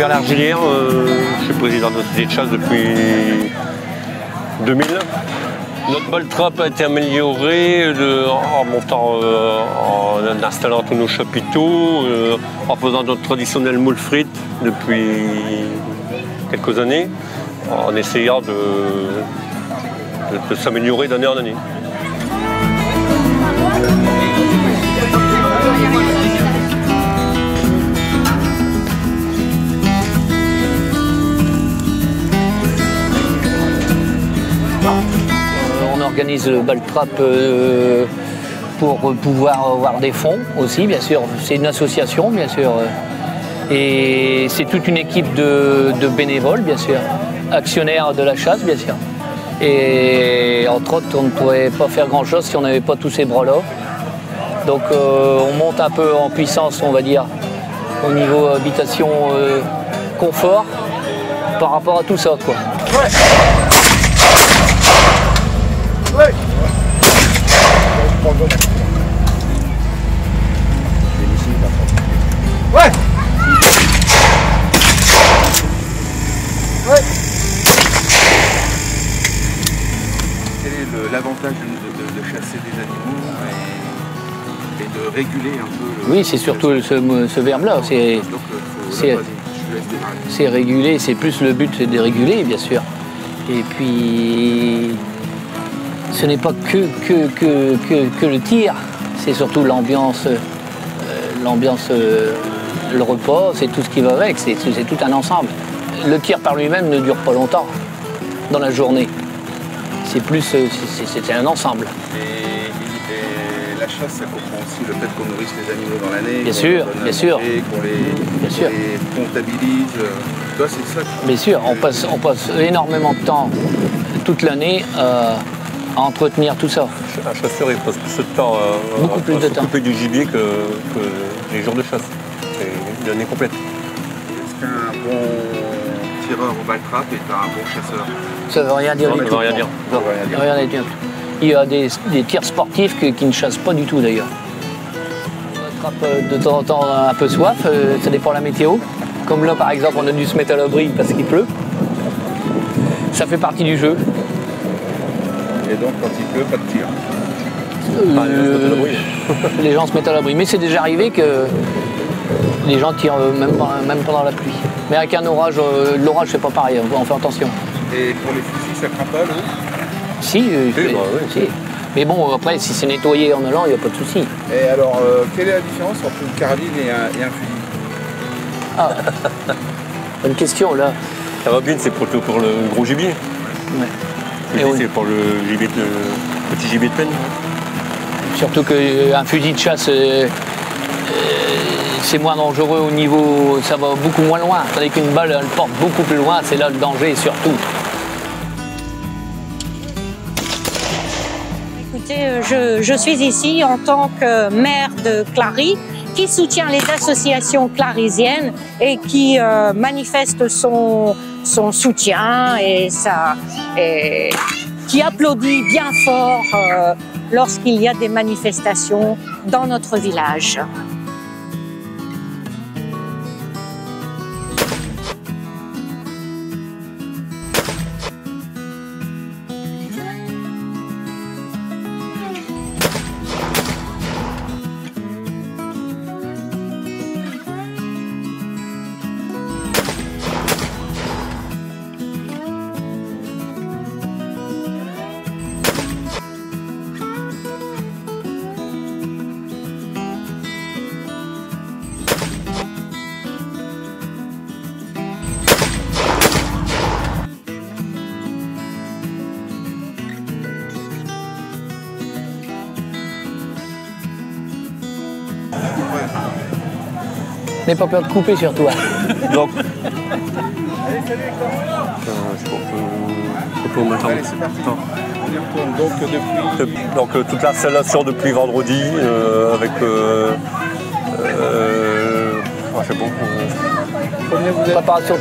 Robert Largilière, je suis président de notre société de chasse depuis 2000. Notre ball trap a été amélioré en installant tous nos chapiteaux, en faisant notre traditionnel moule frite depuis quelques années, en essayant de s'améliorer d'année en année. On organise le ball trap pour pouvoir avoir des fonds aussi, bien sûr. C'est une association, bien sûr. Et c'est toute une équipe de bénévoles, bien sûr. Actionnaires de la chasse, bien sûr. Et entre autres, on ne pourrait pas faire grand-chose si on n'avait pas tous ces bras-là. Donc on monte un peu en puissance, on va dire, au niveau habitation, confort, par rapport à tout ça, quoi. Ouais. Ouais. Ouais. Ouais. Quel est l'avantage de chasser des animaux et de réguler un peu Oui, c'est surtout ce verbe-là. C'est réguler, c'est plus le but, c'est de réguler, bien sûr. Et puis, ce n'est pas que le tir, c'est surtout l'ambiance, le repas, c'est tout ce qui va avec, c'est tout un ensemble. Le tir par lui-même ne dure pas longtemps dans la journée. C'est plus, c'est un ensemble. Et la chasse, ça comprend aussi le fait qu'on nourrisse les animaux dans l'année. Bien sûr, bien sûr. Qu'on les comptabilise. Toi, c'est ça. Bien sûr, on passe énormément de temps toute l'année à entretenir tout ça. Un chasseur, il passe plus de temps à s'occuper du gibier que les jours de chasse. C'est une année complète. Est-ce qu'un bon tireur au ball trap est un bon chasseur? Ça ne veut rien dire du tout. Ça ne veut rien dire. Rien dire. Il y a des tirs sportifs qui ne chassent pas du tout d'ailleurs. On attrape de temps en temps un peu soif, ça dépend de la météo. Comme là par exemple, on a dû se mettre à l'abri parce qu'il pleut. Ça fait partie du jeu. Et donc quand il pleut, pas de tir. Les gens se mettent à l'abri. Mais c'est déjà arrivé que les gens tirent même pendant la pluie. Mais avec un orage, l'orage c'est pas pareil, on fait attention. Et pour les fusils, ça craint pas l'eau? Si, si. Mais bon, après, si c'est nettoyé en allant, il n'y a pas de souci. Et alors, quelle est la différence entre une carabine et un fusil? Ah, bonne question, là. La carabine, c'est plutôt pour le gros gibier. Ouais. Le fusil, c'est pour le petit gibier de peine. Surtout qu'un fusil de chasse, c'est moins dangereux au niveau, ça va beaucoup moins loin. Tandis qu'une balle, elle porte beaucoup plus loin, c'est là le danger surtout. Écoutez, je suis ici en tant que maire de Clary, qui soutient les associations clarisiennes et qui manifeste son soutien et qui applaudit bien fort lorsqu'il y a des manifestations dans notre village. N'aie pas peur de couper surtout. Donc, Allez, c'est parti. On y retourne. Donc toute l'installation depuis vendredi avec c'est bon. Préparation.